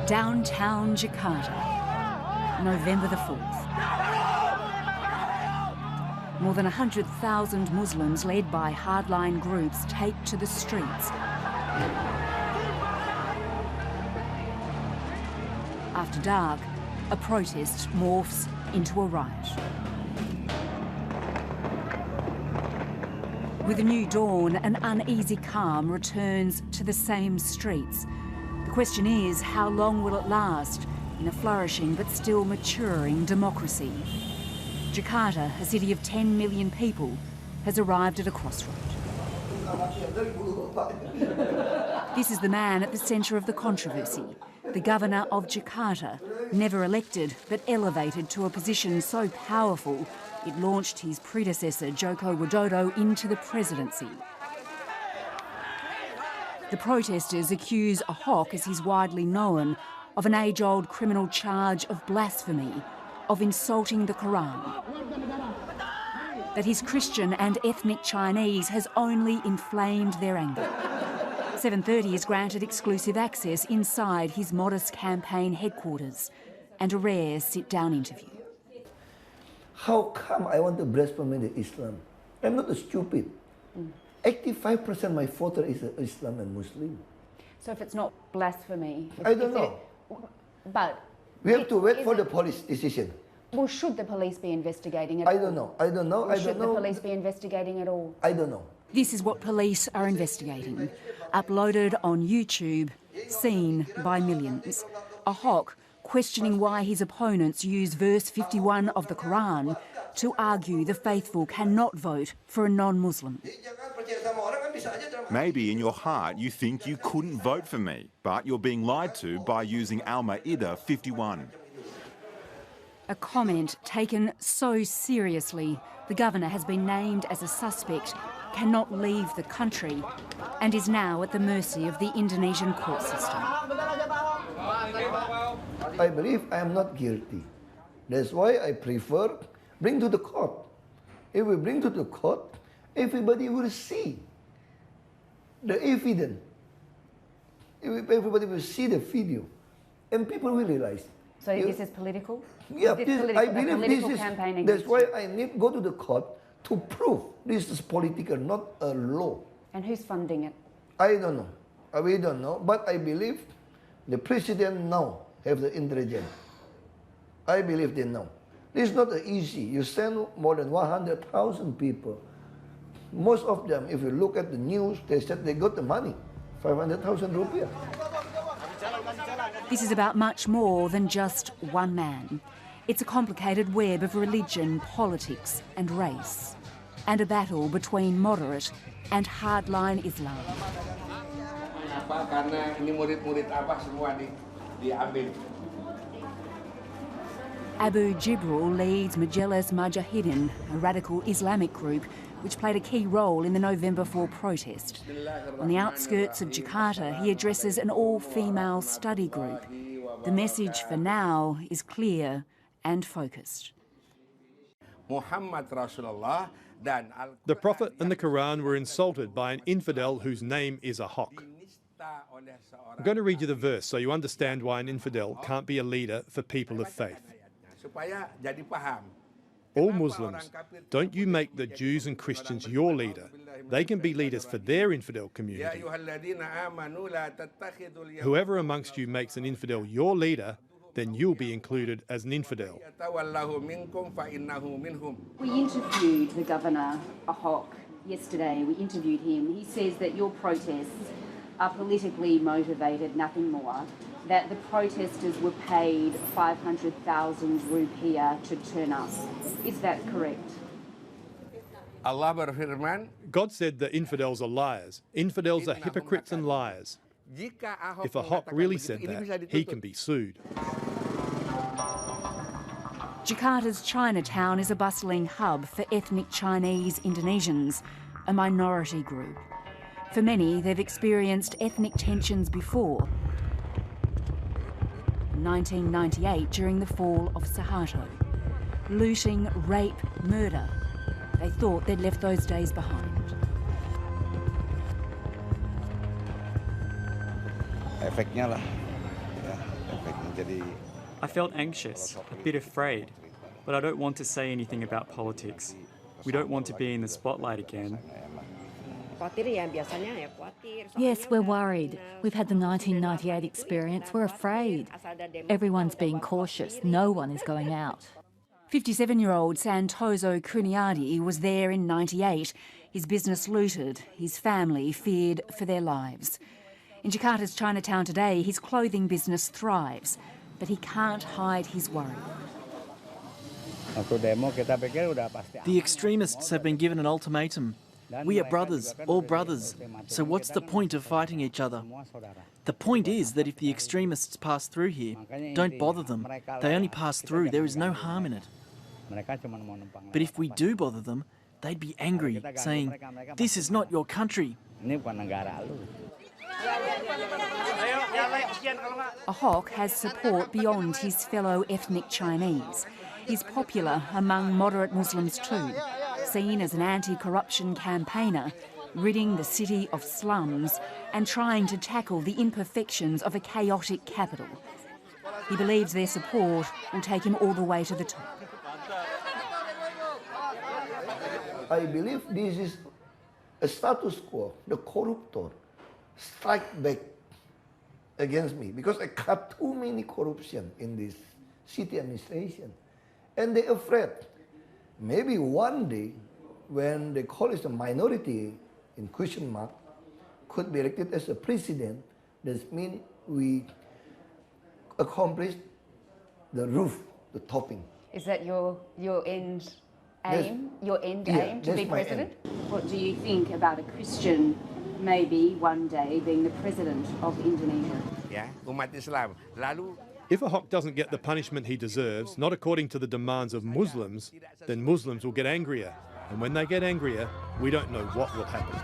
Downtown Jakarta, November the 4th. More than 100,000 Muslims led by hardline groups take to the streets. After dark, a protest morphs into a riot. With a new dawn, an uneasy calm returns to the same streets. The question is, how long will it last in a flourishing but still maturing democracy? Jakarta, a city of 10 million people, has arrived at a crossroad. This is the man at the centre of the controversy, the governor of Jakarta, never elected but elevated to a position so powerful it launched his predecessor, Joko Widodo, into the presidency. The protesters accuse Ahok, as he's widely known, of an age-old criminal charge of blasphemy, of insulting the Quran. That his Christian and ethnic Chinese has only inflamed their anger. 7:30 is granted exclusive access inside his modest campaign headquarters and a rare sit-down interview. How come I want to blaspheme the Islam? I'm not stupid. 85% of my voter is Islam and Muslim. So if it's not blasphemy... I don't know. But... We have to wait for the police decision. Well, should the police be investigating at all? I don't know. Or should the police be investigating at all? I don't know. This is what police are investigating. Uploaded on YouTube, seen by millions. Ahok questioning why his opponents use verse 51 of the Quran to argue the faithful cannot vote for a non-Muslim. Maybe in your heart you think you couldn't vote for me, but you're being lied to by using Al-Ma'idah 51. A comment taken so seriously, the governor has been named as a suspect, cannot leave the country, and is now at the mercy of the Indonesian court system. I believe I am not guilty. That's why I prefer bring to the court. If we bring to the court, everybody will see the evidence. Everybody will see the video, and people will realize. So this is political? Yeah, I believe this is. That's why I need to go to the court to prove this is political, not a law. And who's funding it? I don't know. We don't know. But I believe the president now have the intelligence. I believe they know. It's not easy. You send more than 100,000 people. Most of them, if you look at the news, they said they got the money, 500,000 rupiah. This is about much more than just one man. It's a complicated web of religion, politics and race, and a battle between moderate and hardline Islam. Abu Jibril leads Majelis Mujahidin, a radical Islamic group which played a key role in the November 4 protest. On the outskirts of Jakarta, he addresses an all-female study group. The message for now is clear and focused. The Prophet and the Quran were insulted by an infidel whose name is Ahok. I'm going to read you the verse so you understand why an infidel can't be a leader for people of faith. All Muslims, don't you make the Jews and Christians your leader. They can be leaders for their infidel community. Whoever amongst you makes an infidel your leader, then you'll be included as an infidel. We interviewed the governor, Ahok, yesterday. We interviewed him. He says that your protests are politically motivated, nothing more, that the protesters were paid 500,000 rupiah to turn up. Is that correct? God said that infidels are liars. Infidels are hypocrites and liars. If Ahok really said that, he can be sued. Jakarta's Chinatown is a bustling hub for ethnic Chinese Indonesians, a minority group. For many, they've experienced ethnic tensions before. In 1998, during the fall of Suharto. Looting, rape, murder. They thought they'd left those days behind. Efeknya lah, ya, I felt anxious, a bit afraid, but I don't want to say anything about politics. We don't want to be in the spotlight again. Yes, we're worried. We've had the 1998 experience. We're afraid. Everyone's being cautious. No one is going out. 57-year-old Santoso Kuniadi was there in '98. His business looted. His family feared for their lives. In Jakarta's Chinatown today, his clothing business thrives, but he can't hide his worry. The extremists have been given an ultimatum. We are brothers, all brothers, so what's the point of fighting each other? The point is that if the extremists pass through here, don't bother them. They only pass through, there is no harm in it. But if we do bother them, they'd be angry, saying, "This is not your country." Ahok has support beyond his fellow ethnic Chinese. He's popular among moderate Muslims too, seen as an anti-corruption campaigner, ridding the city of slums and trying to tackle the imperfections of a chaotic capital. He believes their support will take him all the way to the top. I believe this is a status quo. The corruptor strike back against me because I got too many corruption in this city administration. And they're afraid. Maybe one day, when they call it a minority in question mark, could be elected as a president, that means we accomplished the roof, the topping. Is that your end aim? Your end aim to be president? What do you think about a Christian maybe one day being the president of Indonesia? If Ahok doesn't get the punishment he deserves, not according to the demands of Muslims, then Muslims will get angrier. And when they get angrier, we don't know what will happen.